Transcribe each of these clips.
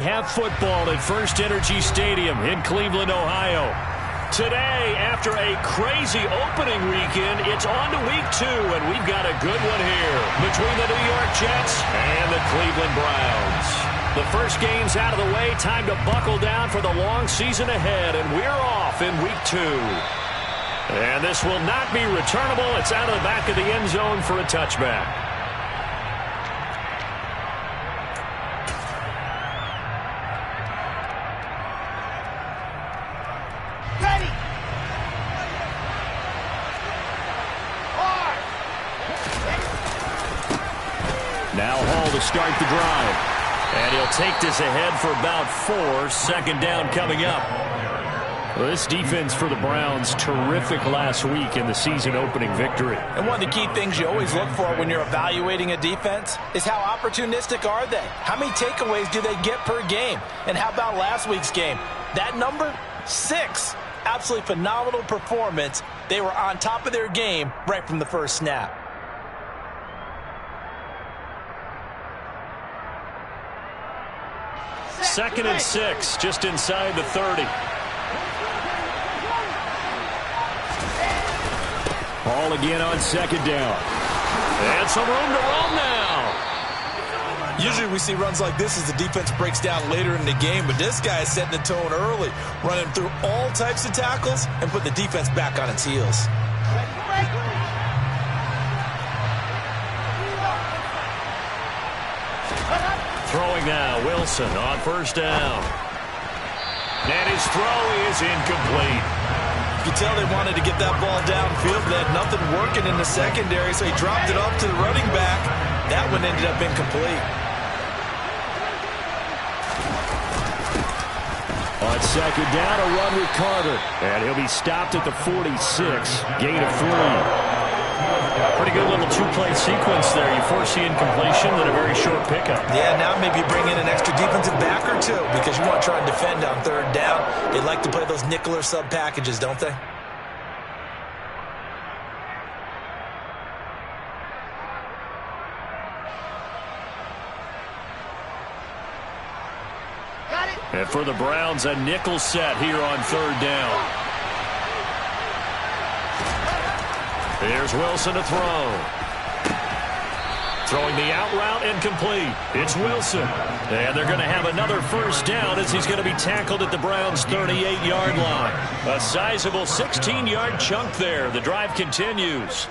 Have football at First Energy Stadium in Cleveland, Ohio. Today, after a crazy opening weekend, it's on to week 2, and we've got a good one here between the New York Jets and the Cleveland Browns. The first game's out of the way. Time to buckle down for the long season ahead, and we're off in week 2. And this will not be returnable. It's out of the back of the end zone for a touchback. Now Hall to start the drive. And he'll take this ahead for about 4. Second down coming up. Well, this defense for the Browns, terrific last week in the season-opening victory. And one of the key things you always look for when you're evaluating a defense is how opportunistic are they? How many takeaways do they get per game? And how about last week's game? That number? 6. Absolutely phenomenal performance. They were on top of their game right from the first snap. Second and 6, just inside the 30. Ball again on second down. And some room to roam now. Usually we see runs like this as the defense breaks down later in the game, but this guy is setting the tone early, running through all types of tackles and putting the defense back on its heels. Throwing now, Wilson on first down. And his throw is incomplete. You can tell they wanted to get that ball downfield, but they had nothing working in the secondary, so he dropped it off to the running back. That one ended up incomplete. On second down, a run with Carter. And he'll be stopped at the 46, gain of 3. Pretty good little two-play sequence there. You force the incompletion, then a very short pickup. Yeah, now maybe bring in an extra defensive back or 2 because you want to try and defend on third down. They like to play those nickel or sub packages, don't they? And for the Browns, a nickel set here on third down. Here's Wilson to throw. Throwing the out route incomplete. It's Wilson. And they're going to have another first down as he's going to be tackled at the Browns' 38-yard line. A sizable 16-yard chunk there. The drive continues.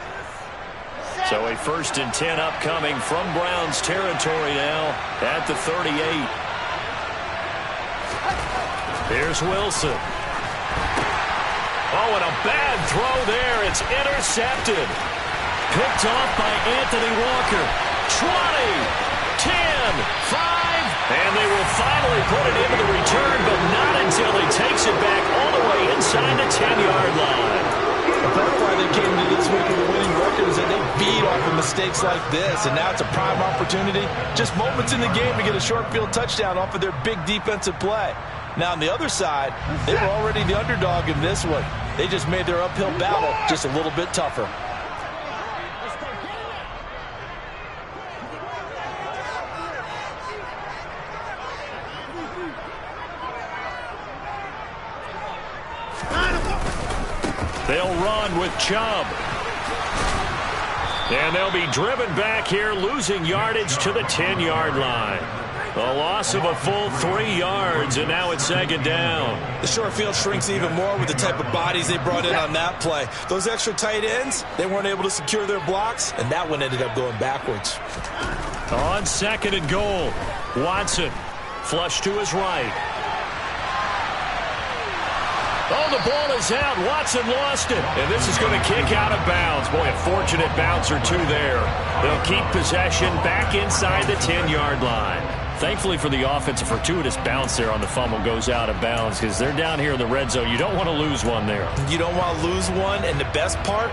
So a 1st and 10 upcoming from Browns territory now at the 38. Here's Wilson. Oh, and a bad throw there. It's intercepted. Picked off by Anthony Walker. 20, 10, 5, and they will finally put it into the return, but not until he takes it back all the way inside the 10-yard line. Part of why they came into this week with a winning record is that they beat off of mistakes like this, and now it's a prime opportunity. Just moments in the game to get a short field touchdown off of their big defensive play. Now, on the other side, they were already the underdog in this one. They just made their uphill battle just a little bit tougher. They'll run with Chubb. And they'll be driven back here, losing yardage to the 10-yard line. A loss of a full 3 yards, and now it's second down. The short field shrinks even more with the type of bodies they brought in on that play. Those extra tight ends, they weren't able to secure their blocks, and that one ended up going backwards. On second and goal, Watson flush to his right. Oh, the ball is out. Watson lost it. And this is going to kick out of bounds. Boy, a fortunate bounce or 2 there. They'll keep possession back inside the 10-yard line. Thankfully for the offense, a fortuitous bounce there on the fumble goes out of bounds because they're down here in the red zone. You don't want to lose one there. You don't want to lose one, and the best part,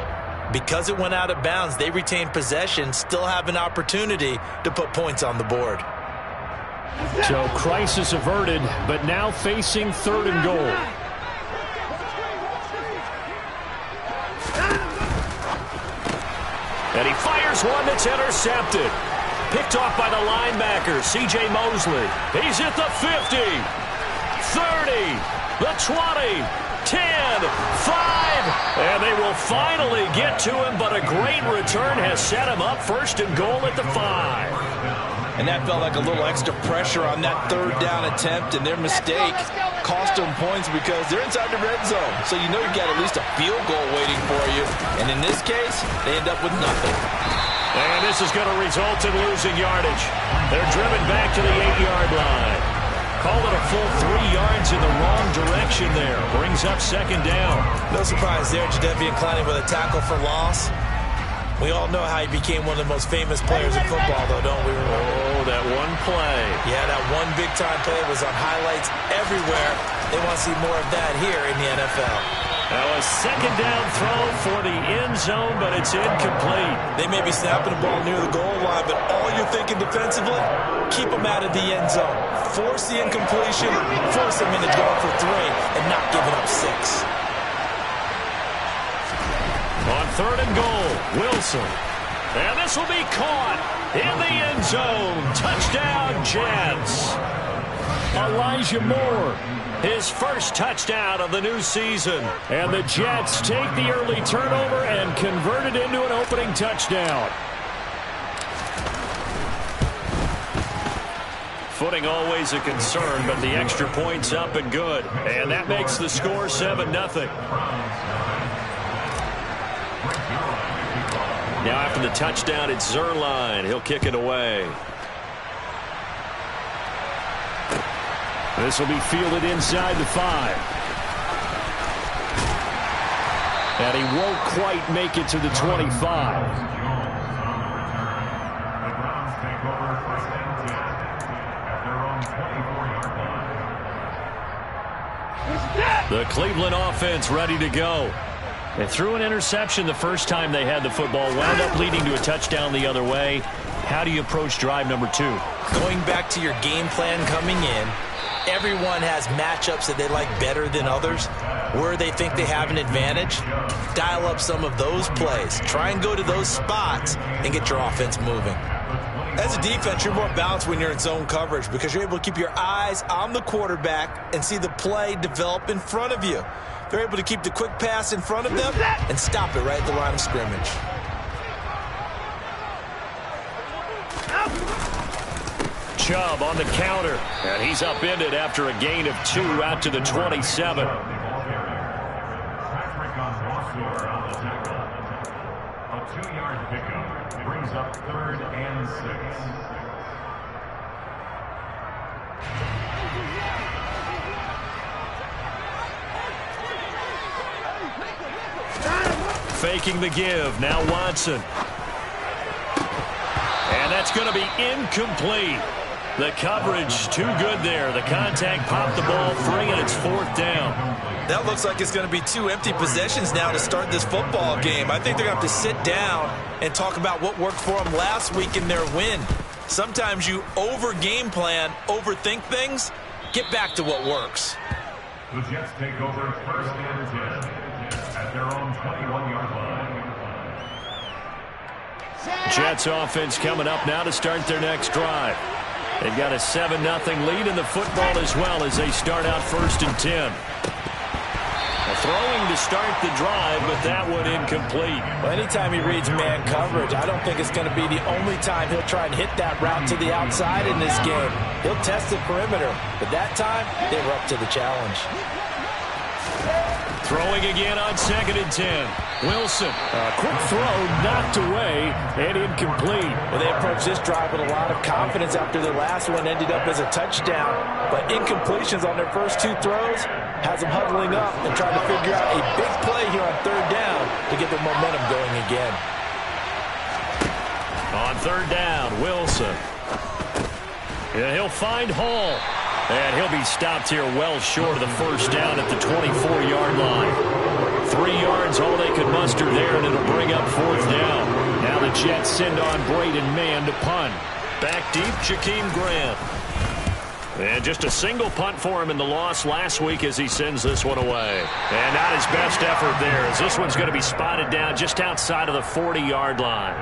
because it went out of bounds, they retain possession, still have an opportunity to put points on the board. So crisis averted, but now facing third and goal. And he fires one that's intercepted. Picked off by the linebacker, C.J. Mosley. He's at the 50, 30, the 20, 10, 5, and they will finally get to him, but a great return has set him up first and goal at the 5. And that felt like a little extra pressure on that third down attempt, and their mistake cost them points because they're inside the red zone. So you know you've got at least a field goal waiting for you. And in this case, they end up with nothing. And this is going to result in losing yardage. They're driven back to the 8-yard line. Call it a full 3 yards in the wrong direction there. Brings up second down. No surprise there, Jadeveon Clowney with a tackle for loss. We all know how he became one of the most famous players in football, though, don't we? Oh, that one play. Yeah, that one big-time play was on highlights everywhere. They want to see more of that here in the NFL. Now a second down throw for the end zone, but it's incomplete. They may be snapping the ball near the goal line, but all you're thinking defensively, keep them out of the end zone. Force the incompletion, force them into going for 3, and not giving up 6. On third and goal, Wilson. And this will be caught in the end zone. Touchdown, Jets. Elijah Moore, his first touchdown of the new season. And the Jets take the early turnover and convert it into an opening touchdown. Footing always a concern, but the extra point's up and good. And that makes the score 7-0. Now after the touchdown, it's Zerline. He'll kick it away. This will be fielded inside the 5. And he won't quite make it to the 25. The Cleveland offense ready to go. They threw an interception the first time they had the football, wound up leading to a touchdown the other way. How do you approach drive number 2? Going back to your game plan coming in, everyone has matchups that they like better than others. Where they think they have an advantage, dial up some of those plays. Try and go to those spots and get your offense moving. As a defense, you're more balanced when you're in zone coverage because you're able to keep your eyes on the quarterback and see the play develop in front of you. They're able to keep the quick pass in front of them and stop it right at the line of scrimmage. Chubb on the counter, and he's upended after a gain of 2 out to the 27. A 2-yard pickup brings up 3rd and 6. Faking the give. Now Watson. And that's going to be incomplete. The coverage too good there. The contact popped the ball free, and it's 4th down. That looks like it's going to be 2 empty possessions now to start this football game. I think they're going to have to sit down and talk about what worked for them last week in their win. Sometimes you over-game plan, overthink things. Get back to what works. The Jets take over 1st and 10 at their own 21-yard line. Jets offense coming up now to start their next drive. They've got a 7-0 lead in the football as well as they start out 1st and 10. Throwing to start the drive, but that one incomplete. Well, anytime he reads man coverage, I don't think it's going to be the only time he'll try and hit that route to the outside in this game. He'll test the perimeter, but that time, they were up to the challenge. Throwing again on 2nd and 10. Wilson, a quick throw knocked away and incomplete. Well, they approached this drive with a lot of confidence after their last one ended up as a touchdown. But incompletions on their first 2 throws has them huddling up and trying to figure out a big play here on 3rd down to get their momentum going again. On 3rd down, Wilson. And he'll find Hall. And he'll be stopped here well short of the 1st down at the 24-yard line. 3 yards, all they could muster there, and it'll bring up 4th down. Now the Jets send on Braden Mann to punt. Back deep, Jakeem Grant. And just a single punt for him in the loss last week as he sends this one away. And not his best effort there, as this one's going to be spotted down just outside of the 40-yard line.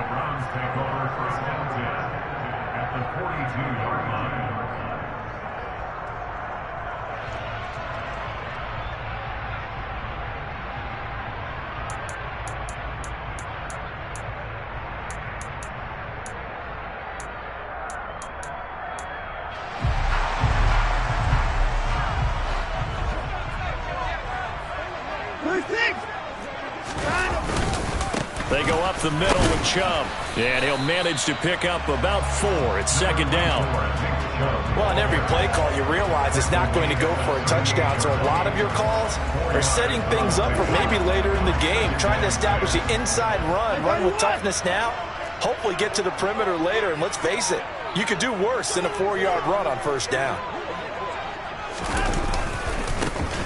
They go up the middle with Chubb, and he'll manage to pick up about 4. It's second down. Well, on every play call, you realize it's not going to go for a touchdown, so a lot of your calls are setting things up for maybe later in the game, trying to establish the inside run with toughness now, hopefully get to the perimeter later, and let's face it, you could do worse than a 4-yard run on first down.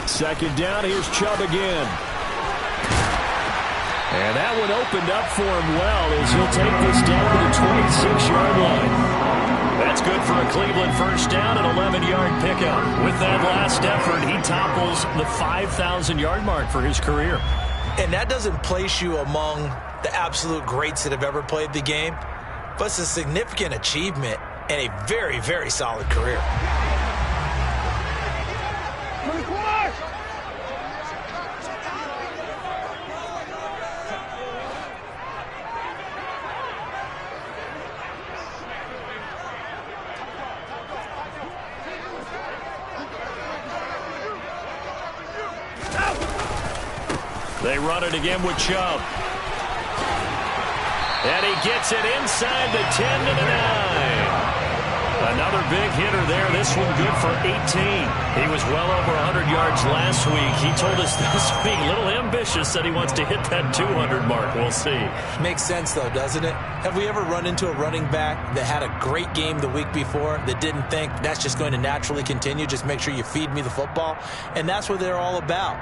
Second down, here's Chubb again. And that one opened up for him well as he'll take this down to the 26-yard line. That's good for a Cleveland first down, an 11-yard pickup. With that last effort, he topples the 5,000-yard mark for his career. And that doesn't place you among the absolute greats that have ever played the game, but it's a significant achievement and a very, very solid career. They run it again with Chubb. And he gets it inside the 10 to the 9. Another big hitter there. This one good for 18. He was well over 100 yards last week. He told us this week, a little ambitious, that he wants to hit that 200 mark. We'll see. Makes sense, though, doesn't it? Have we ever run into a running back that had a great game the week before that didn't think that's just going to naturally continue? Just make sure you feed me the football. And that's what they're all about.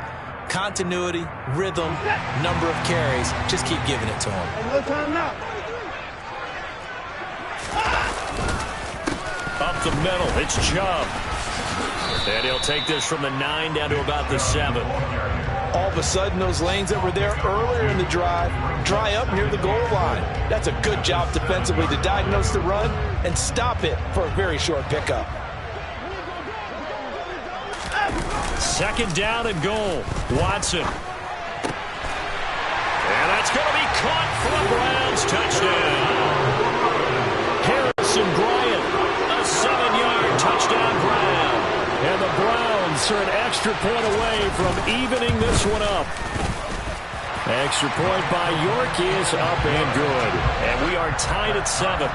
Continuity, rhythm, number of carries. Just keep giving it to him. No time now. Up the middle, it's Chubb. And he'll take this from the 9 down to about the 7. All of a sudden, those lanes that were there earlier in the drive dry up near the goal line. That's a good job defensively to diagnose the run and stop it for a very short pickup. Second down and goal. Watson. And that's going to be caught for a Browns touchdown. Harrison Bryant, a 7-yard touchdown grab. And the Browns are an extra point away from evening this one up. Extra point by York is up and good. And we are tied at 7.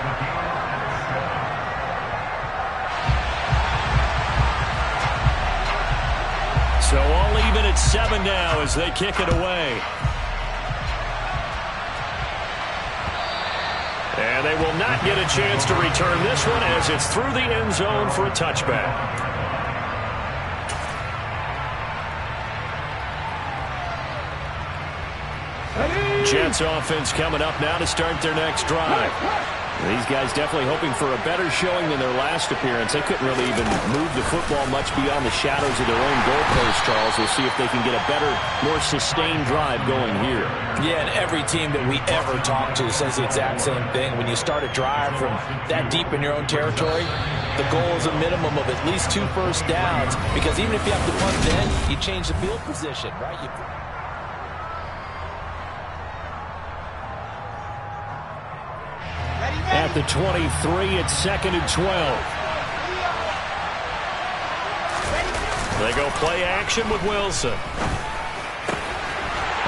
So all even at 7 now as they kick it away. And they will not get a chance to return this one as it's through the end zone for a touchback. Jets offense coming up now to start their next drive. These guys definitely hoping for a better showing than their last appearance. They couldn't really even move the football much beyond the shadows of their own goalpost, Charles. We'll see if they can get a better, more sustained drive going here. Yeah, and every team that we ever talk to says the exact same thing. When you start a drive from that deep in your own territory, the goal is a minimum of at least 2 first downs, because even if you have to punt then, you change the field position, right? At the 23, it's 2nd and 12. They go play action with Wilson. All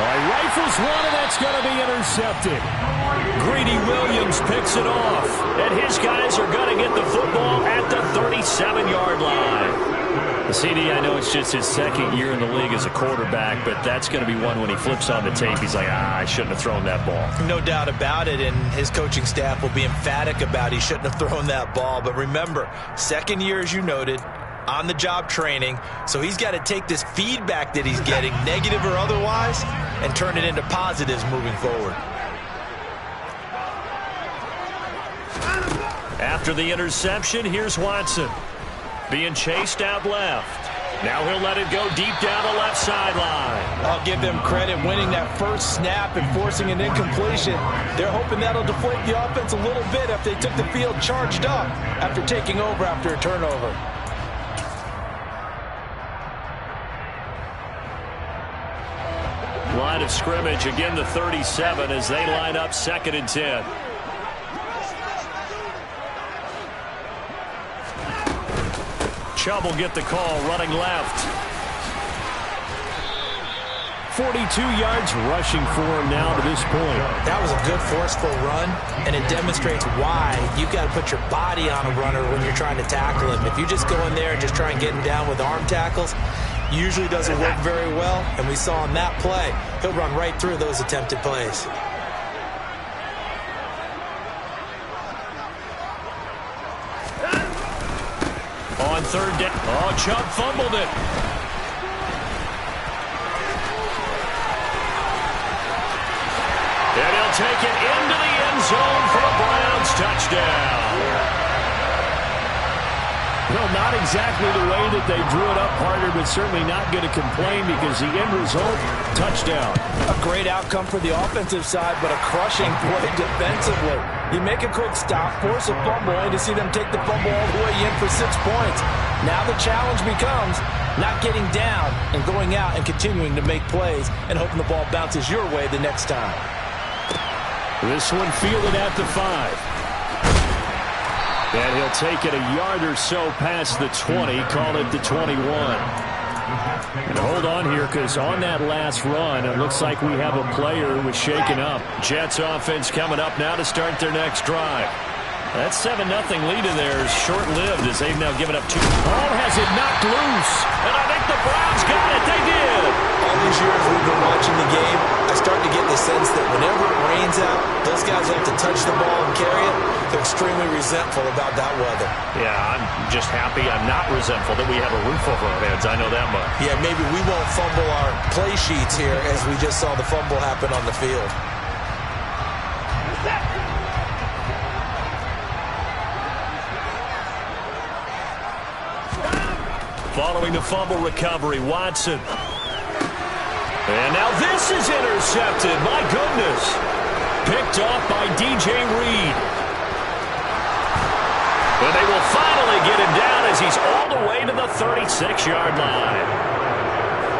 right, rifles one, and that's going to be intercepted. Greedy Williams picks it off, and his guys are going to get the football at the 37-yard line. The CD, I know it's just his 2nd year in the league as a quarterback, but that's going to be one when he flips on the tape, he's like, I shouldn't have thrown that ball. No doubt about it, and his coaching staff will be emphatic about he shouldn't have thrown that ball. But remember, 2nd year, as you noted, on-the-job training, so he's got to take this feedback that he's getting, negative or otherwise, and turn it into positives moving forward. After the interception, here's Watson. Being chased out left. Now he'll let it go deep down the left sideline. I'll give them credit winning that first snap and forcing an incompletion. They're hoping that'll deflate the offense a little bit if they took the field charged up after taking over after a turnover. Line of scrimmage, again the 37 as they line up 2nd and 10. Chubb will get the call running left. 42 yards rushing for him now to this point. That was a good forceful run, and it demonstrates why you've got to put your body on a runner when you're trying to tackle him. If you just go in there and just try and get him down with arm tackles, usually doesn't work very well, and we saw on that play, he'll run right through those attempted plays. On third down. Oh, Chubb fumbled it. And he'll take it into the end zone for a Browns touchdown. Well, not exactly the way that they drew it up, partner, but certainly not going to complain because the end result, touchdown. A great outcome for the offensive side, but a crushing play defensively. You make a quick stop, force a fumble, and to see them take the fumble all the way in for 6 points. Now the challenge becomes not getting down and going out and continuing to make plays and hoping the ball bounces your way the next time. This one fielded at the 5. And he'll take it a yard or so past the 20, call it the 21. And hold on here, because on that last run, it looks like we have a player who was shaken up. Jets offense coming up now to start their next drive. That 7-0 lead in there is short-lived as they've now given up 2. Oh, has it knocked loose? And I think the Browns got it. They did. All these years we've been watching the game, I start to get the sense that whenever it rains out, those guys have to touch the ball and carry it. They're extremely resentful about that weather. Yeah, I'm just happy I'm not resentful that we have a roof over our heads. I know that much. Yeah, maybe we won't fumble our play sheets here as we just saw the fumble happen on the field. Following the fumble recovery, Watson. And now this is intercepted. My goodness. Picked off by DJ Reed. And they will finally get him down as he's all the way to the 36-yard line.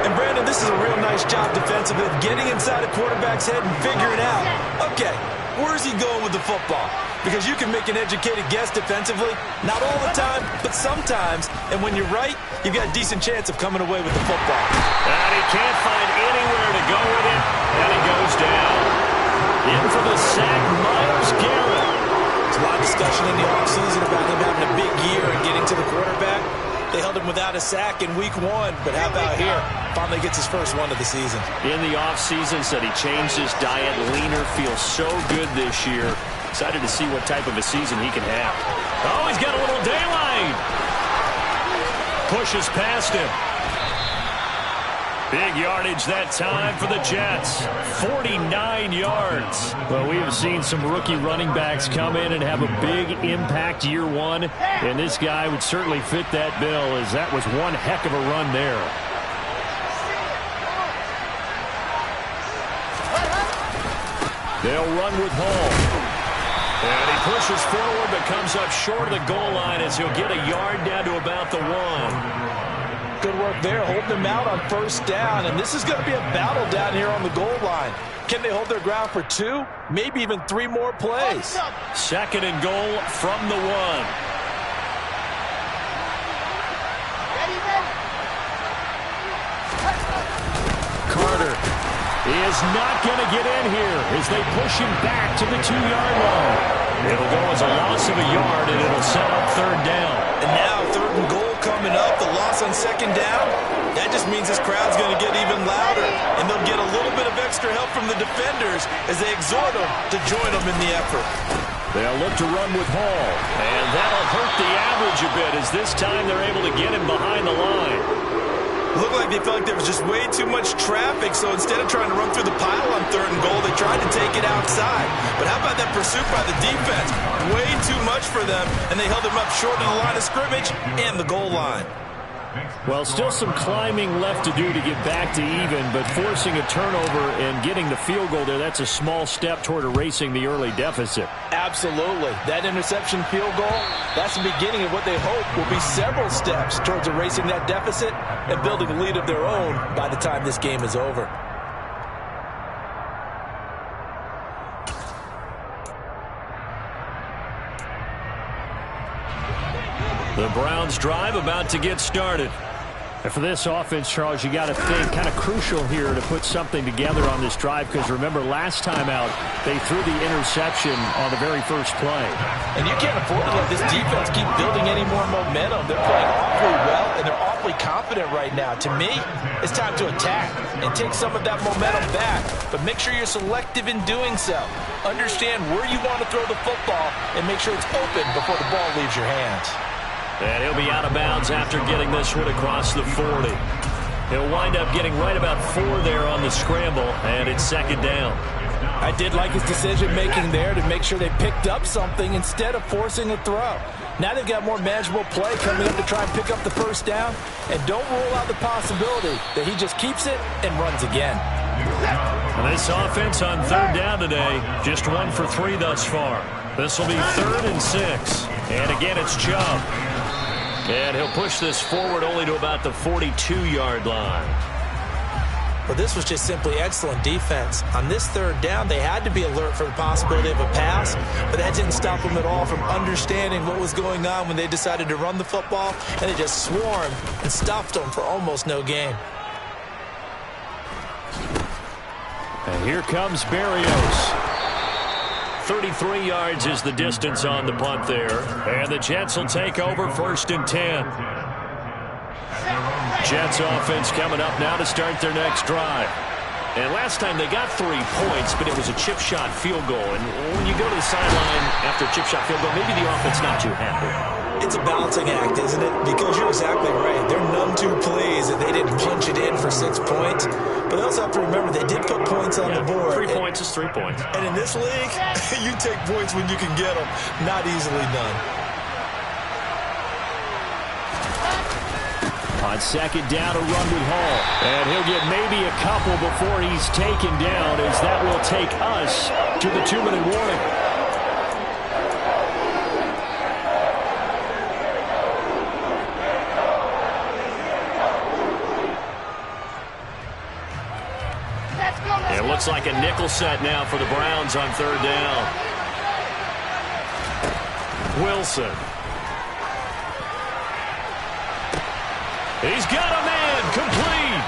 And Brandon, this is a real nice job defensively, getting inside a quarterback's head and figuring out, okay, where's he going with the football? Because you can make an educated guess defensively, not all the time, but sometimes. And when you're right, you've got a decent chance of coming away with the football. And he can't find anywhere to go with it, and he goes down. In for the sack, Myles Garrett. There's a lot of discussion in the offseason about him having a big year and getting to the quarterback. They held him without a sack in week 1, but how about here? Finally gets his first one of the season. In the offseason, said he changed his diet, leaner, feels so good this year. Excited to see what type of a season he can have. Oh, he's got a little daylight. Pushes past him. Big yardage that time for the Jets. 49 yards. Well, we have seen some rookie running backs come in and have a big impact year 1. And this guy would certainly fit that bill, as that was one heck of a run there. They'll run with Hall. And he pushes forward but comes up short of the goal line as he'll get a yard down to about the 1. Good work there, holding them out on first down. And this is going to be a battle down here on the goal line. Can they hold their ground for 2, maybe even 3 more plays? 2nd and goal from the 1. Carter is not going to get in here as they push him back to the 2-yard line. It'll go as a loss of a yard, and it'll set up 3rd down. And now 3rd and goal coming up. The loss on 2nd down. That just means this crowd's going to get even louder. And they'll get a little bit of extra help from the defenders as they exhort them to join them in the effort. They'll look to run with Hall. And that'll hurt the average a bit as this time they're able to get him behind the line. Looked like they felt like there was just way too much traffic, so instead of trying to run through the pile on 3rd and goal, they tried to take it outside. But how about that pursuit by the defense? Way too much for them, and they held him up short of the line of scrimmage and the goal line. Well, still some climbing left to do to get back to even, but forcing a turnover and getting the field goal there, that's a small step toward erasing the early deficit. Absolutely. That interception field goal, that's the beginning of what they hope will be several steps towards erasing that deficit and building a lead of their own by the time this game is over. The Browns drive about to get started. And for this offense, Charles, you got to think kind of crucial here to put something together on this drive, because remember last time out they threw the interception on the very first play. And you can't afford to let this defense keep building any more momentum. They're playing awfully well, and they're awfully confident right now. To me, it's time to attack and take some of that momentum back, but make sure you're selective in doing so. Understand where you want to throw the football and make sure it's open before the ball leaves your hands. And he'll be out of bounds after getting this one across the 40. He'll wind up getting right about 4 there on the scramble, and it's second down. I did like his decision-making there to make sure they picked up something instead of forcing a throw. Now they've got more manageable play coming up to try and pick up the first down, and don't rule out the possibility that he just keeps it and runs again. And this offense on third down today, just 1 for 3 thus far. This will be 3rd and 6. And again, it's Chubb. And he'll push this forward only to about the 42-yard line. Well, this was just simply excellent defense. On this third down, they had to be alert for the possibility of a pass, but that didn't stop them at all from understanding what was going on when they decided to run the football, and they just swarmed and stuffed them for almost no gain. And here comes Berrios. 33 yards is the distance on the punt there. And the Jets will take over 1st and 10. Jets offense coming up now to start their next drive. And last time they got 3 points, but it was a chip shot field goal. And when you go to the sideline after a chip shot field goal, maybe the offense not too happy. It's a balancing act, isn't it? Because you're exactly right. They're none too pleased that they didn't punch it in for 6 points. But they also have to remember they did put points on the board. 3 points is 3 points. And in this league, you take points when you can get them. Not easily done. On second down, a run with Hall. And he'll get maybe a couple before he's taken down, as that will take us to the 2-minute warning. It looks like a nickel set now for the Browns on third down. Wilson. He's got a man, complete.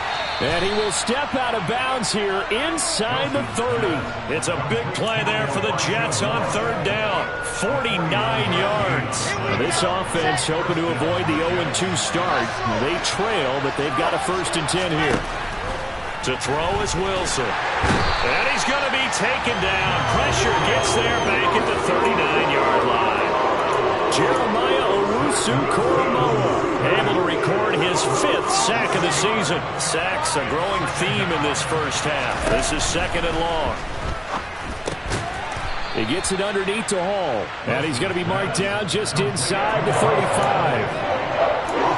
And he will step out of bounds here inside the 30. It's a big play there for the Jets on third down. 49 yards. Now this offense hoping to avoid the 0-2 start. They trail, but they've got a 1st and 10 here. To throw is Wilson. And he's going to be taken down. Pressure gets there back at the 39-yard line. Jeremiah Owusu-Koramoah able to record his 5th sack of the season. Sacks a growing theme in this first half. This is 2nd and long. He gets it underneath to Hall. And he's going to be marked down just inside the 35.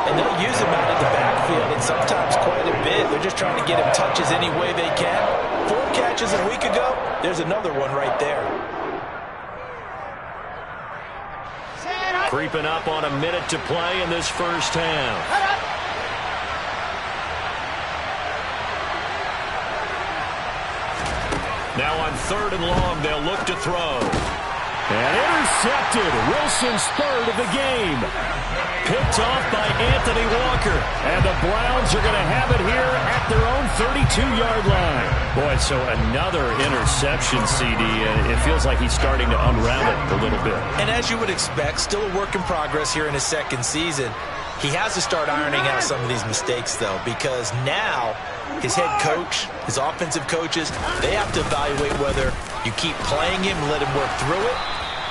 And they'll use him out in the backfield, and sometimes quite a bit. They're just trying to get him touches any way they can. 4 catches a week ago. There's another one right there. Creeping up on a minute to play in this first half. Now on 3rd and long, they'll look to throw. And intercepted. Wilson's 3rd of the game. Picked off by Anthony Walker. And the Browns are going to have it here at their own 32-yard line. Boy, so another interception, CD. And it feels like he's starting to unravel a little bit. And as you would expect, still a work in progress here in his 2nd season. He has to start ironing out some of these mistakes, though, because now his head coach, his offensive coaches, they have to evaluate whether you keep playing him and let him work through it,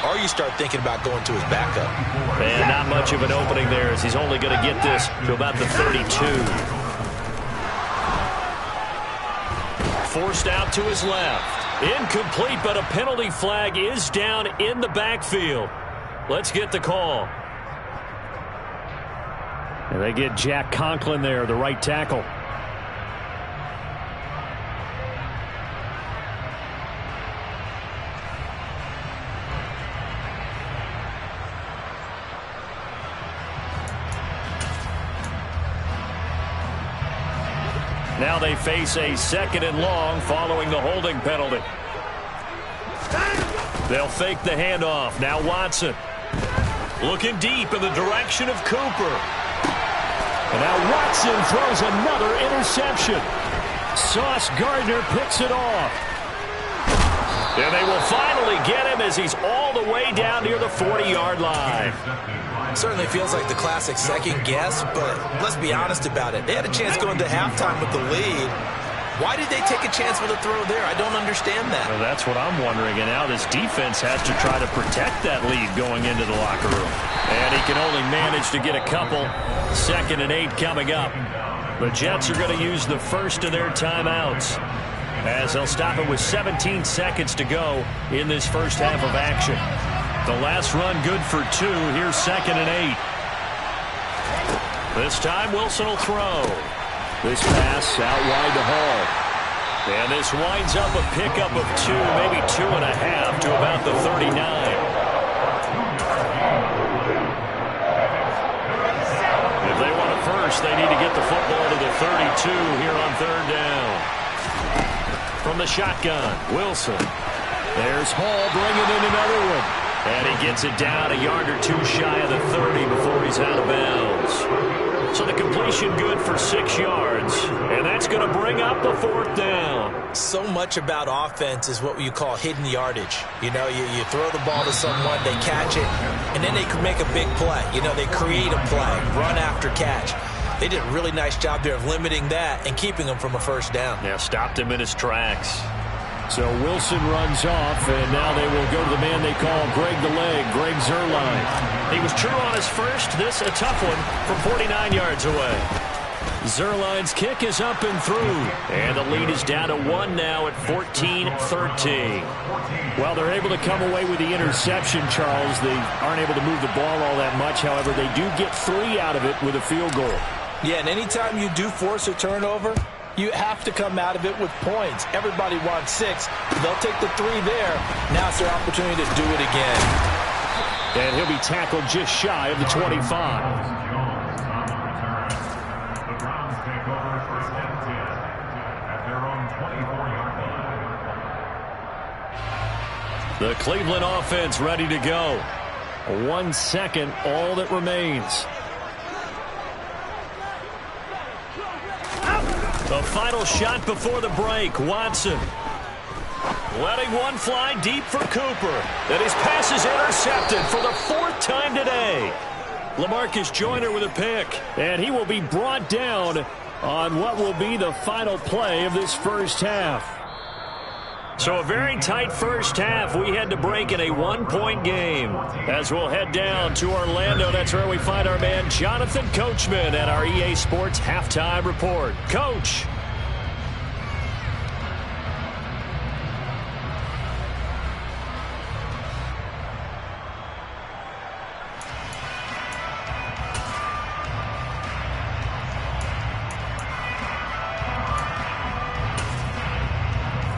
or you start thinking about going to his backup. And not much of an opening there, as he's only going to get this to about the 32. Forced out to his left. Incomplete, but a penalty flag is down in the backfield. Let's get the call. And they get Jack Conklin there, the right tackle. Now they face a 2nd and long following the holding penalty. They'll fake the handoff. Now Watson looking deep in the direction of Cooper. And now Watson throws another interception. Sauce Gardner picks it off. And they will finally get him as he's all the way down near the 40-yard line. Certainly feels like the classic second guess, but let's be honest about it. They had a chance going to halftime with the lead. Why did they take a chance with a throw there? I don't understand that. Well, that's what I'm wondering. And now this defense has to try to protect that lead going into the locker room. And he can only manage to get a couple. 2nd and 8 coming up. The Jets are going to use the first of their timeouts, as they'll stop it with 17 seconds to go in this first half of action. The last run good for 2. Here's 2nd and 8. This time Wilson will throw. This pass out wide to Hall. And this winds up a pickup of 2, maybe 2.5 to about the 39. If they want a first, they need to get the football to the 32 here on 3rd down. From the shotgun, Wilson. There's Hall bringing in another one. And he gets it down a yard or 2 shy of the 30 before he's out of bounds. So the completion good for 6 yards. And that's going to bring up the 4th down. So much about offense is what you call hidden yardage. You know, you throw the ball to someone, they catch it, and then they can make a big play. You know, they create a play, run after catch. They did a really nice job there of limiting that and keeping him from a first down. Yeah, stopped him in his tracks. So Wilson runs off, and now they will go to the man they call Greg the Leg, Greg Zuerlein. He was true on his first. This a tough one from 49 yards away. Zuerlein's kick is up and through, and the lead is down to 1 now at 14-13. Well, they're able to come away with the interception, Charles. They aren't able to move the ball all that much. However, they do get 3 out of it with a field goal. Yeah, and anytime you do force a turnover, you have to come out of it with points. Everybody wants 6. They'll take the 3 there. Now it's their opportunity to do it again. And he'll be tackled just shy of the 25. The Browns take over 1st and 10 at their own 24-yard line. The Cleveland offense ready to go. 1 second, all that remains. The final shot before the break. Watson letting one fly deep for Cooper. Then his pass is intercepted for the 4th time today. LaMarcus Joyner with a pick. And he will be brought down on what will be the final play of this first half. So a very tight first half. We had to break in a 1-point game. As we'll head down to Orlando, that's where we find our man Jonathan Coachman at our EA Sports Halftime Report. Coach.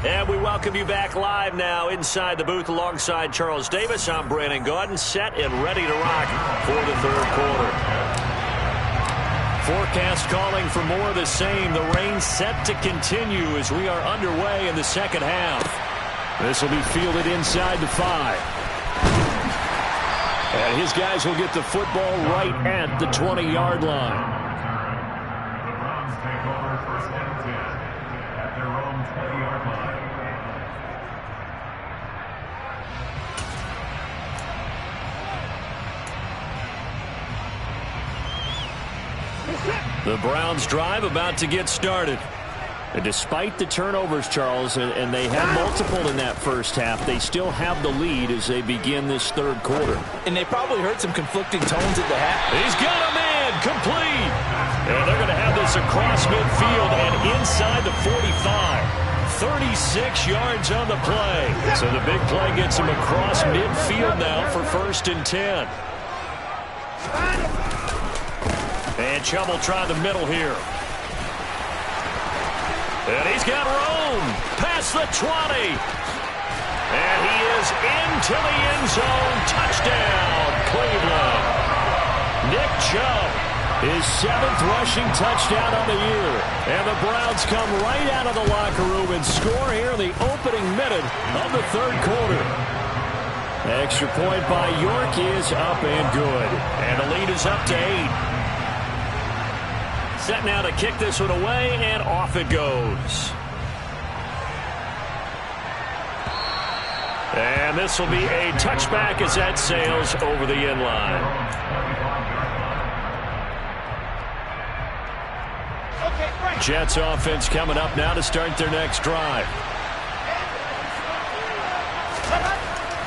And we welcome you back live now inside the booth alongside Charles Davis. I'm Brandon Gaudin, set and ready to rock for the 3rd quarter. Forecast calling for more of the same. The rain set to continue as we are underway in the 2nd half. This will be fielded inside the 5. And his guys will get the football right at the 20-yard line. The Browns take over 1st and 10 at their own 20-yard line. The Browns drive about to get started. And despite the turnovers, Charles, and they had multiple in that first half, they still have the lead as they begin this 3rd quarter. And they probably heard some conflicting tones at the half. He's got a man complete. And they're going to have this across midfield and inside the 45. 36 yards on the play. So the big play gets him across midfield now for 1st and 10. And Chubb will try the middle here. And he's got room past the 20. And he is into the end zone. Touchdown, Cleveland. Nick Chubb, his 7th rushing touchdown on the year. And the Browns come right out of the locker room and score here in the opening minute of the 3rd quarter. Extra point by York is up and good. And the lead is up to 8. set now to kick this one away, and off it goes. And this will be a touchback as that sails over the end line. Jets offense coming up now to start their next drive.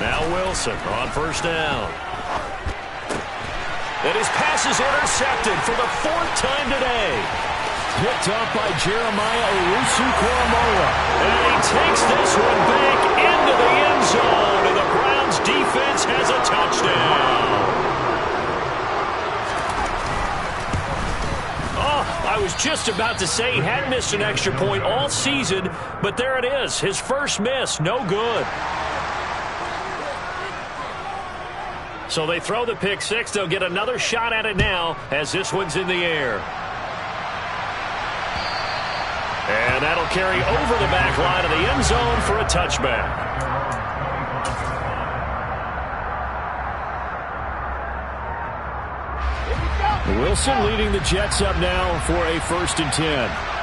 Now Wilson on first down. And his pass is intercepted for the 4th time today. Picked up by Jeremiah Owusu-Koramoah. And he takes this one back into the end zone. And the Browns defense has a touchdown. Oh, I was just about to say he had missed an extra point all season, but there it is. His first miss, no good. So they throw the pick six. They'll get another shot at it now as this one's in the air. And that'll carry over the back line of the end zone for a touchback. Wilson leading the Jets up now for a 1st and 10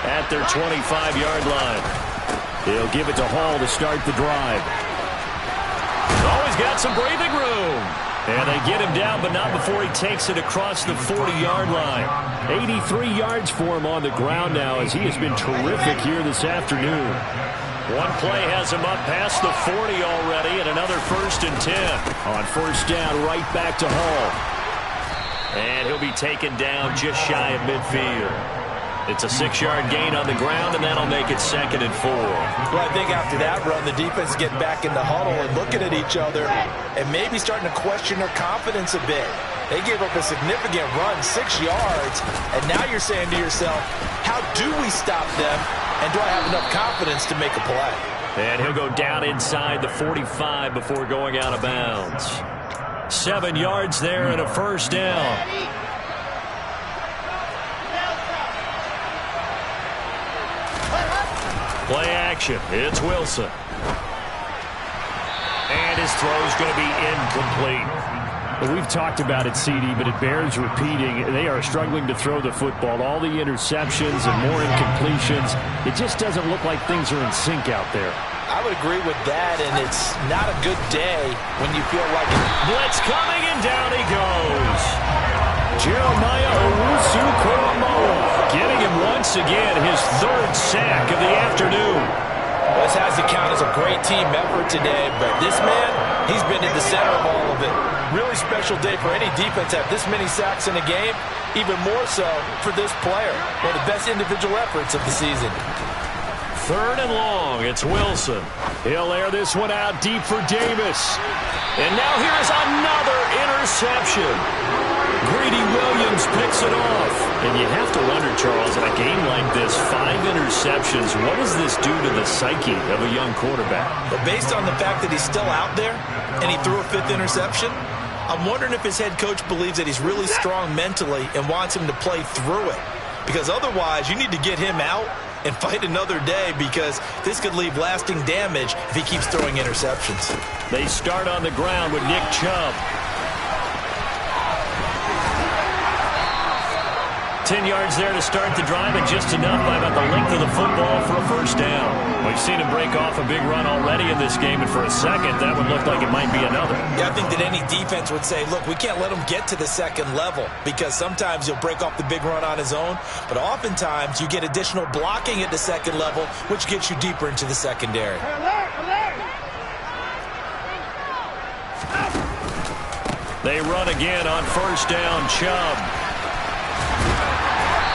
at their 25-yard line. He'll give it to Hall to start the drive. Always got some breathing room. And they get him down, but not before he takes it across the 40-yard line. 83 yards for him on the ground now as he has been terrific here this afternoon. One play has him up past the 40 already, and another 1st and 10. On first down, right back to Hall. And he'll be taken down just shy of midfield. It's a 6-yard gain on the ground, and that'll make it 2nd and 4. Well, I think after that run, the defense getting back in the huddle and looking at each other and maybe starting to question their confidence a bit. They gave up a significant run, 6 yards, and now you're saying to yourself, how do we stop them, and do I have enough confidence to make a play? And he'll go down inside the 45 before going out of bounds. 7 yards there and a first down. Play action. It's Wilson. And his throw's going to be incomplete. Well, we've talked about it, CD, but it bears repeating. They are struggling to throw the football. All the interceptions and more incompletions. It just doesn't look like things are in sync out there. I would agree with that, and it's not a good day when you feel like it. Blitz coming, and down he goes. Jeremiah Owusu-Koramoah getting him once again his 3rd sack of the afternoon. This has to count as a great team effort today, but this man, he's been at the center of all of it. Really special day for any defense to have this many sacks in a game, even more so for this player. One of the best individual efforts of the season. 3rd and long, it's Wilson. He'll air this one out deep for Davis. And now here's another interception. Greedy Williams picks it off. And you have to wonder, Charles, in a game like this, 5 interceptions, what does this do to the psyche of a young quarterback? But based on the fact that he's still out there and he threw a 5th interception, I'm wondering if his head coach believes that he's really strong mentally and wants him to play through it. Because otherwise, you need to get him out and fight another day, because this could leave lasting damage if he keeps throwing interceptions. They start on the ground with Nick Chubb. 10 yards there to start the drive, and just enough by about the length of the football for a first down. We've seen him break off a big run already in this game, and for a second, that would look like it might be another. Yeah, I think that any defense would say, look, we can't let him get to the 2nd level, because sometimes he'll break off the big run on his own, but oftentimes you get additional blocking at the 2nd level, which gets you deeper into the secondary. They run again on first down, Chubb.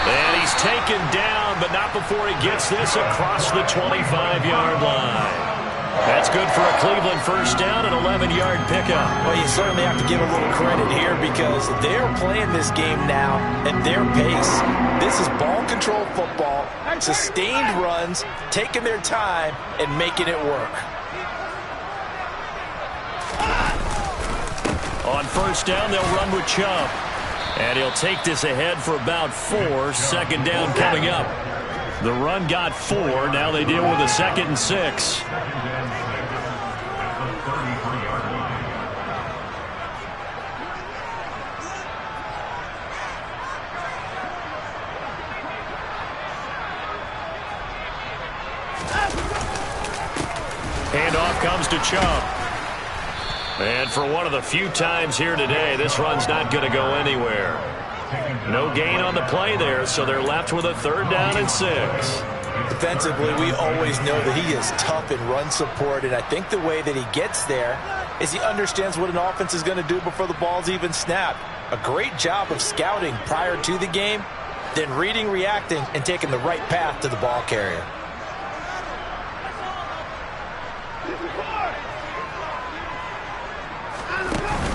And he's taken down, but not before he gets this across the 25-yard line. That's good for a Cleveland first down, an 11-yard pickup. Well, you certainly have to give a little credit here, because they're playing this game now at their pace. This is ball control football, sustained runs, taking their time, and making it work. On first down, they'll run with Chubb. And he'll take this ahead for about 4. 2nd down coming up. The run got 4. Now they deal with a 2nd and 6. Handoff comes to Chubb. And for one of the few times here today, this run's not going to go anywhere. No gain on the play there, so they're left with a 3rd down and 6. Defensively, we always know that he is tough in run support, and I think the way that he gets there is he understands what an offense is going to do before the ball's even snapped. A great job of scouting prior to the game, then reading, reacting, and taking the right path to the ball carrier.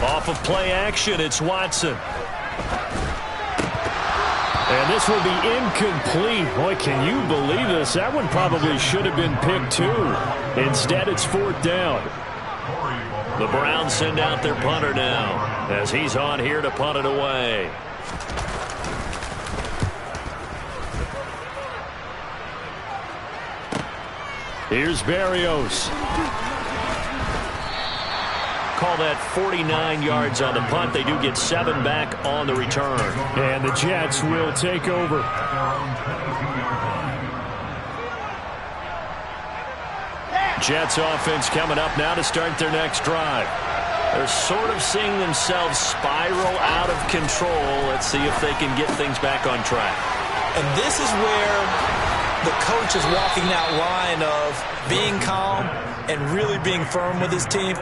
Off of play action, it's Watson. And this will be incomplete. Boy, can you believe this? That one probably should have been picked too. Instead, it's 4th down. The Browns send out their punter now as he's on here to punt it away. Here's Berrios. Call that 49 yards on the punt. They do get 7 back on the return. And the Jets will take over. Jets offense coming up now to start their next drive. They're sort of seeing themselves spiral out of control. Let's see if they can get things back on track. And this is where the coach is walking that line of being calm and really being firm with his team.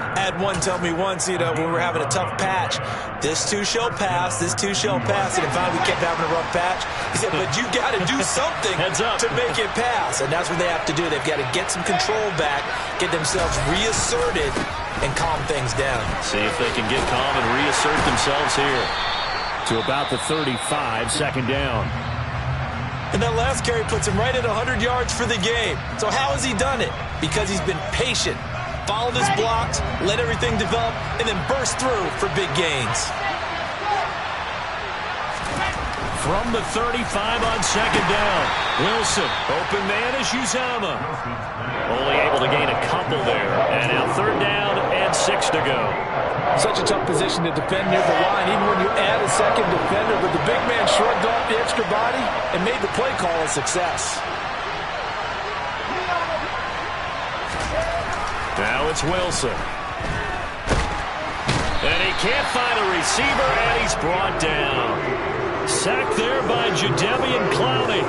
I had one tell me once, when we were having a tough patch, this too shall pass, this too shall pass, and finally we kept having a rough patch. He said, but you got to do something to make it pass, and that's what they have to do. They've got to get some control back, get themselves reasserted, and calm things down. See if they can get calm and reassert themselves here. To about the 35, 2nd down. And that last carry puts him right at 100 yards for the game. So how has he done it? Because he's been patient, followed his blocks, let everything develop, and then burst through for big gains. From the 35 on 2nd down, Wilson, open man is Uzama. Only able to gain a couple there. And now 3rd down and 6 to go. Such a tough position to defend near the line, even when you add a second defender. But the big man shrugged off the extra body and made the play call a success. Now it's Wilson. And he can't find a receiver, and he's brought down. Sacked there by Jadeveon Clowney.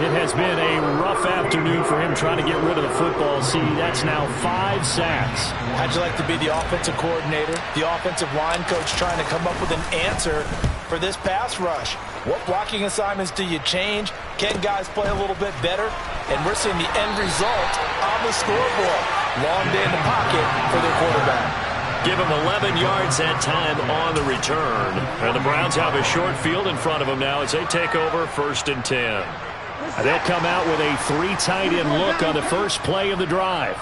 It has been a rough afternoon for him trying to get rid of the football. See, that's now 5 sacks. How'd you like to be the offensive coordinator, the offensive line coach trying to come up with an answer for this pass rush? What blocking assignments do you change? Can guys play a little bit better? And we're seeing the end result on the scoreboard. Long day in the pocket for their quarterback. Give him 11 yards that time on the return. And the Browns have a short field in front of them now as they take over 1st and 10. They'll come out with a 3 tight end look on the first play of the drive.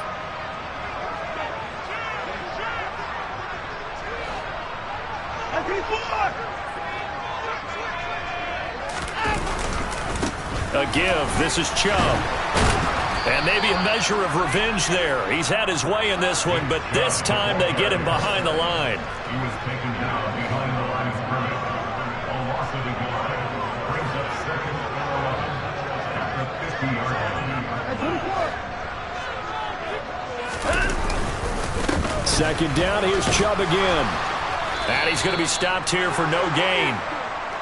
A give. This is Chubb. And maybe a measure of revenge there. He's had his way in this one, but this time they get him behind the line. He was taken down behind the line of scrimmage. A loss of a yard brings up 2nd and 11 at the 50-yard line. 2nd down, here's Chubb again. And he's going to be stopped here for no gain.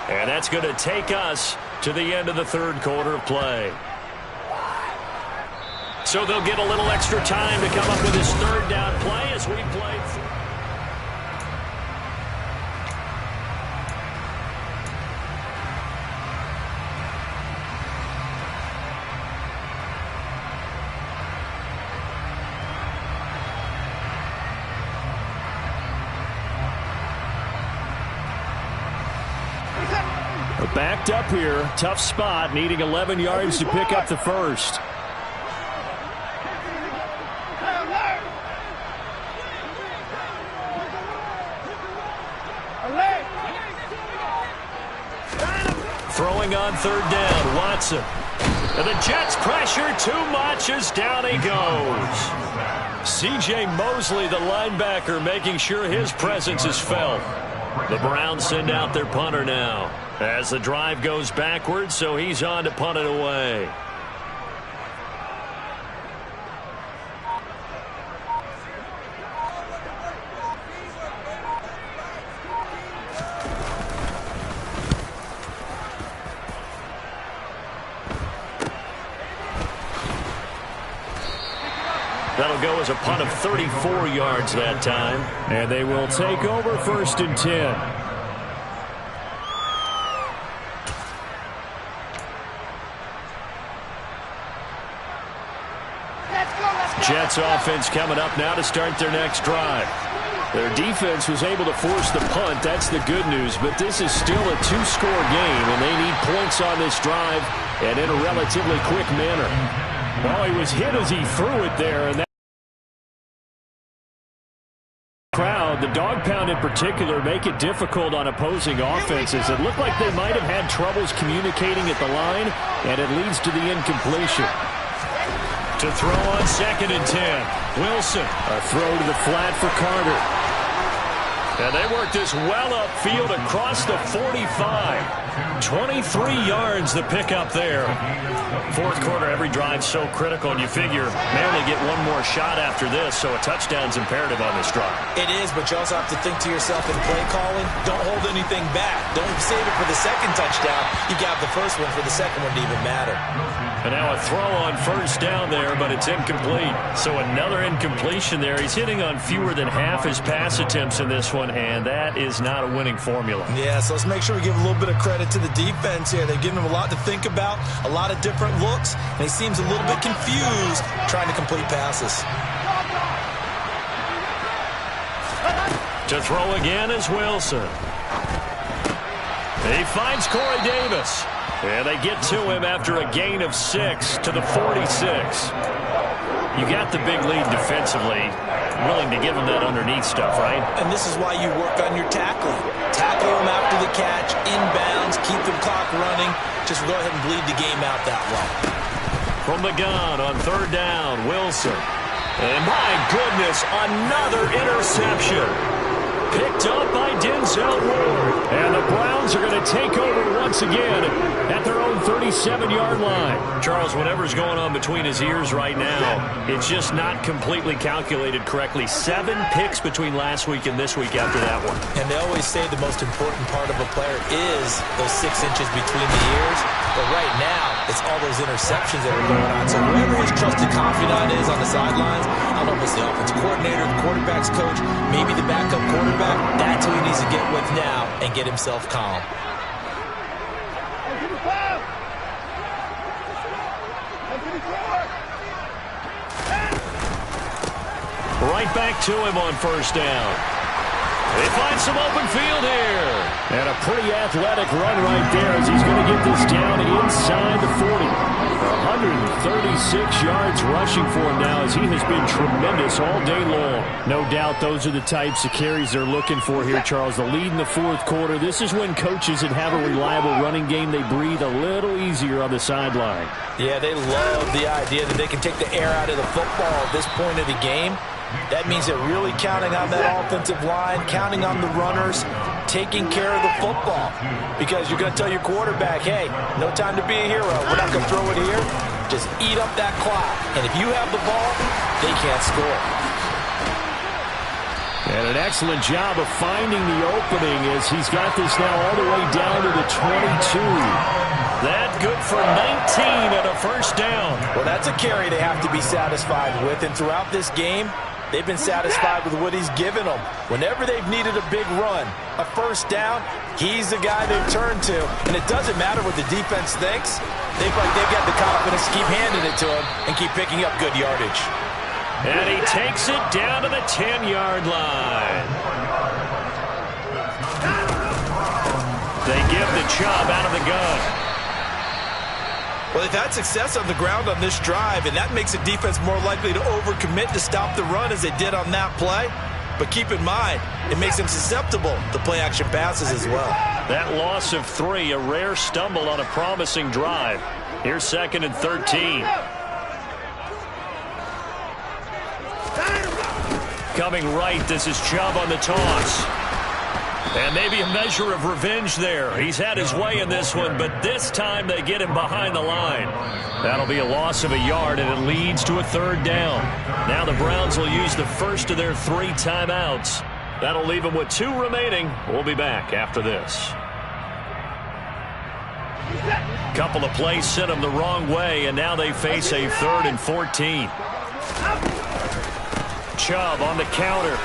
And that's going to take us to the end of the 3rd quarter of play. So they'll get a little extra time to come up with his 3rd down play as we play. Backed up here, tough spot, needing 11 yards to pick up the first. Throwing on 3rd down, Watson. And the Jets pressure too much as down he goes. C.J. Mosley, the linebacker, making sure his presence is felt. The Browns send out their punter now as the drive goes backwards, so he's on to punt it away. That'll go as a punt of 34 yards that time. And they will take over 1st and 10. Jets offense coming up now to start their next drive. Their defense was able to force the punt. That's the good news. But this is still a 2-score game, and they need points on this drive and in a relatively quick manner. Well, he was hit as he threw it there, and that crowd, the dog pound in particular, make it difficult on opposing offenses. It looked like they might have had troubles communicating at the line, and it leads to the incompletion. To throw on 2nd and 10. Wilson. A throw to the flat for Carter. And they work this well upfield across the 45. 23 yards the pickup there. 4th quarter, every drive so critical, and you figure they only get one more shot after this, so a touchdown's imperative on this drive. It is, but you also have to think to yourself in play calling, don't hold anything back. Don't save it for the second touchdown. You got the first one for the second one to even matter. And now a throw on 1st down there, but it's incomplete. So another incompletion there. He's hitting on fewer than half his pass attempts in this one, and that is not a winning formula. Yeah, so let's make sure we give a little bit of credit to the defense here. They've given him a lot to think about, a lot of different looks, and he seems a little bit confused trying to complete passes. To throw again is Wilson. He finds Corey Davis. And they get to him after a gain of 6 to the 46. You got the big lead defensively. Willing to give him that underneath stuff, right? And this is why you work on your tackling. Tackle him after the catch, inbounds, keep the clock running. Just go ahead and bleed the game out that way. From the gun on 3rd down, Wilson. And my goodness, another interception. Picked up by Denzel Ward. And the Browns are going to take over once again at their own 37-yard line. Charles, whatever's going on between his ears right now, it's just not completely calculated correctly. 7 picks between last week and this week after that one. And they always say the most important part of a player is those 6 inches between the ears. But right now, it's all those interceptions that are going on. So whoever his trusted confidant is on the sidelines, I don't know if it's the offense coordinator, the quarterback's coach, maybe the backup quarterback, that's who he needs to get with now and get himself calm. Right back to him on 1st down. They find some open field here. And a pretty athletic run right there as he's going to get this down inside the 40. 136 yards rushing for him now as he has been tremendous all day long. No doubt those are the types of carries they're looking for here, Charles. The lead in the 4th quarter. This is when coaches that have a reliable running game, they breathe a little easier on the sideline. Yeah, they love the idea that they can take the air out of the football at this point of the game. That means they're really counting on that offensive line, counting on the runners, taking care of the football. Because you're going to tell your quarterback, hey, no time to be a hero. We're not going to throw it here. Just eat up that clock. And if you have the ball, they can't score. And an excellent job of finding the opening as he's got this now all the way down to the 22. That good for 19 and a 1st down. Well, that's a carry they have to be satisfied with. And throughout this game, they've been satisfied with what he's given them. Whenever they've needed a big run, a 1st down, he's the guy they've turned to. And it doesn't matter what the defense thinks. They've got the confidence to keep handing it to him and keep picking up good yardage. And he takes it down to the 10-yard line. They give the Chubb out of the gun. Well, they've had success on the ground on this drive, and that makes the defense more likely to overcommit to stop the run as they did on that play. But keep in mind, it makes them susceptible to play-action passes as well. That loss of 3, a rare stumble on a promising drive. Here's 2nd and 13. Coming right, this is Chubb on the toss. And maybe a measure of revenge there. He's had his way in this one, but this time they get him behind the line. That'll be a loss of a yard, and it leads to a 3rd down. Now the Browns will use the first of their 3 timeouts. That'll leave them with 2 remaining. We'll be back after this. Couple of plays sent them the wrong way, and now they face a 3rd and 14. Chubb on the counter.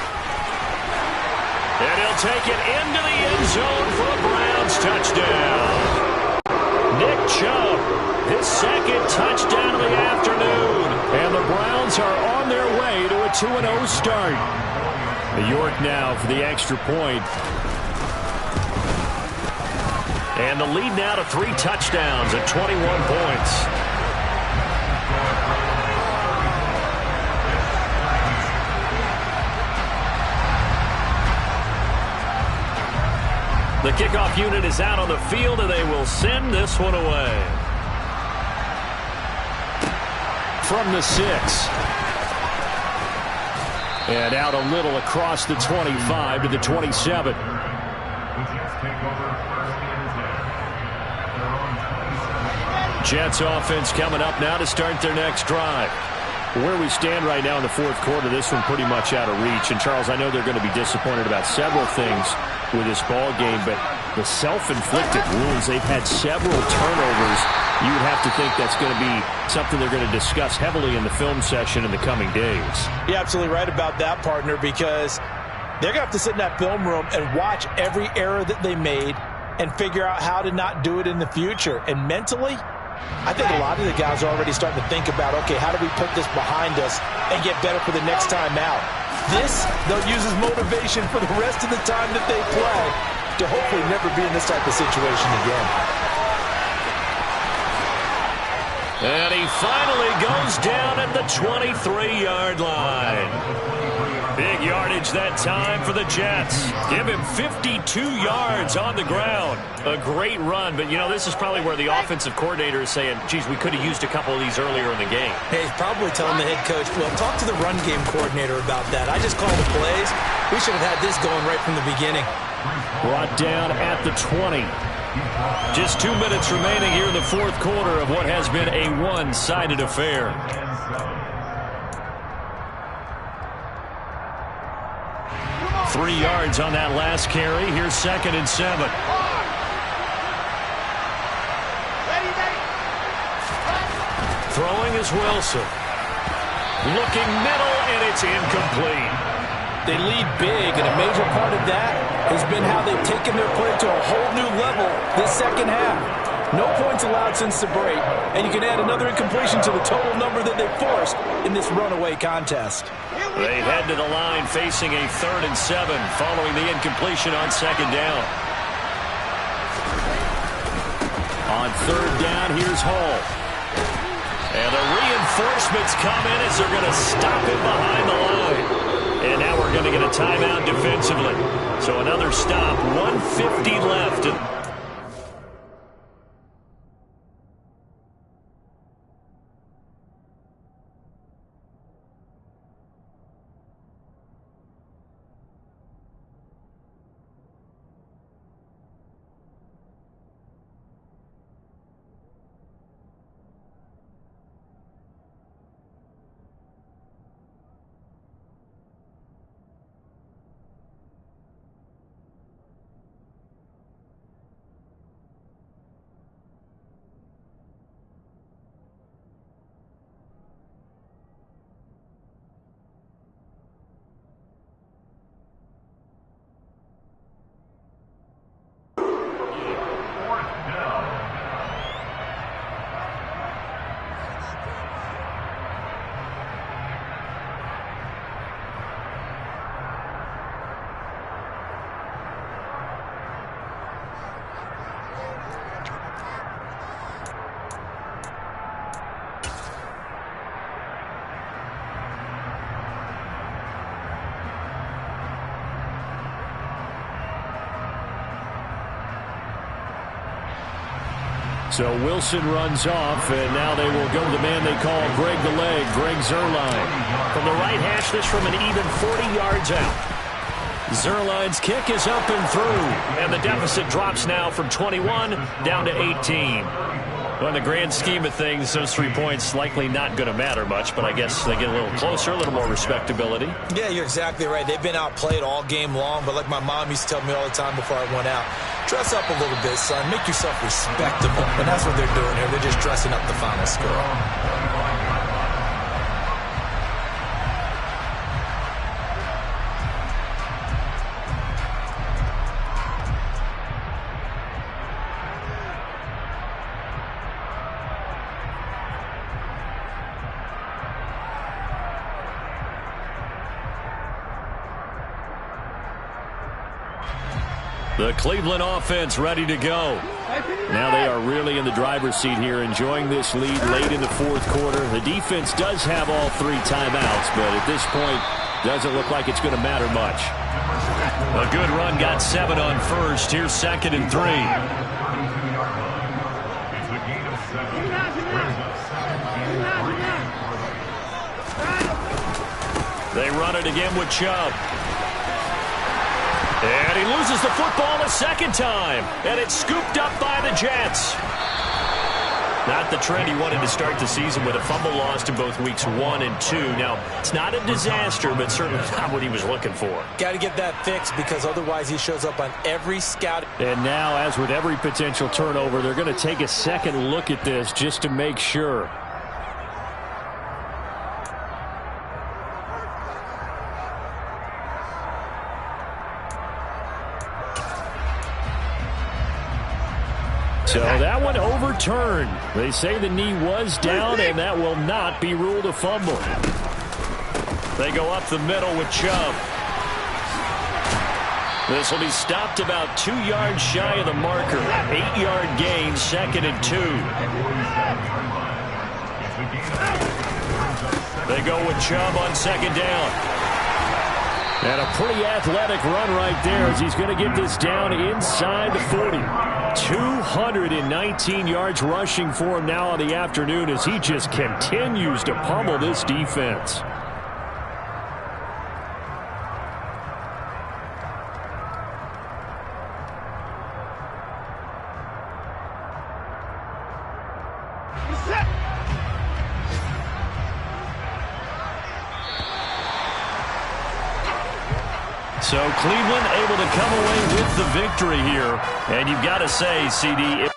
And he'll take it into the end zone for a Browns touchdown. Nick Chubb, his second touchdown of the afternoon. And the Browns are on their way to a 2-0 start. New York now for the extra point. And the lead now to 3 touchdowns at 21 points. The kickoff unit is out on the field, and they will send this one away. From the 6. And out a little across the 25 to the 27. Jets offense coming up now to start their next drive. Where we stand right now in the fourth quarter, this one pretty much out of reach. And, Charles, I know they're going to be disappointed about several things with this ball game, but the self-inflicted wounds, they've had several turnovers. You would have to think that's going to be something they're going to discuss heavily in the film session in the coming days. You're absolutely right about that, partner, because they're going to have to sit in that film room and watch every error that they made and figure out how to not do it in the future. And mentally, I think a lot of the guys are already starting to think about, okay, how do we put this behind us and get better for the next time out? This, they'll use as motivation for the rest of the time that they play to hopefully never be in this type of situation again. And he finally goes down at the 23-yard line. Big yardage that time for the Jets. Give him 52 yards on the ground. A great run, but, you know, this is probably where the offensive coordinator is saying, geez, we could have used a couple of these earlier in the game. Hey, he's probably telling the head coach, well, talk to the run game coordinator about that. I just called the plays. We should have had this going right from the beginning. Brought down at the 20. Just 2 minutes remaining here in the fourth quarter of what has been a one-sided affair. Three yards on that last carry. Here's 2nd and 7. Throwing is Wilson. Looking middle, and it's incomplete. They lead big, and a major part of that has been how they've taken their play to a whole new level this second half. No points allowed since the break, and you can add another incompletion to the total number that they forced in this runaway contest. They head to the line facing a 3rd and 7 following the incompletion on 2nd down. On 3rd down, here's Hall. And the reinforcements come in as they're going to stop him behind the line. And now we're going to get a timeout defensively. So another stop, 1:50 left. So Wilson runs off, and now they will go to the man they call Greg the Leg, Greg Zuerlein. From the right hash, this from an even 40 yards out. Zuerlein's kick is up and through, and the deficit drops now from 21 down to 18. Well, in the grand scheme of things, those 3 points likely not going to matter much, but I guess they get a little closer, a little more respectability. Yeah, you're exactly right. They've been outplayed all game long, but like my mom used to tell me all the time before I went out, dress up a little bit, son. Make yourself respectable. And that's what they're doing here. They're just dressing up the final score. The Cleveland offense ready to go. Now they are really in the driver's seat here, enjoying this lead late in the fourth quarter. The defense does have all 3 timeouts, but at this point, doesn't look like it's going to matter much. A good run got 7 on first. Here's 2nd and 3. They run it again with Chubb. And he loses the football a second time. And it's scooped up by the Jets. Not the trend he wanted to start the season with a fumble lost in both weeks 1 and 2. Now, it's not a disaster, but certainly not what he was looking for. Got to get that fixed because otherwise he shows up on every scout. And now, as with every potential turnover, they're going to take a second look at this just to make sure. So that one overturned. They say the knee was down, and that will not be ruled a fumble. They go up the middle with Chubb. This will be stopped about 2 yards shy of the marker. 8-yard gain, 2nd and 2. They go with Chubb on 2nd down. And a pretty athletic run right there as he's going to get this down inside the 40. 219 yards rushing for him now on the afternoon as he just continues to pummel this defense. So Cleveland able to come away with the victory here. And you've got to say, CD...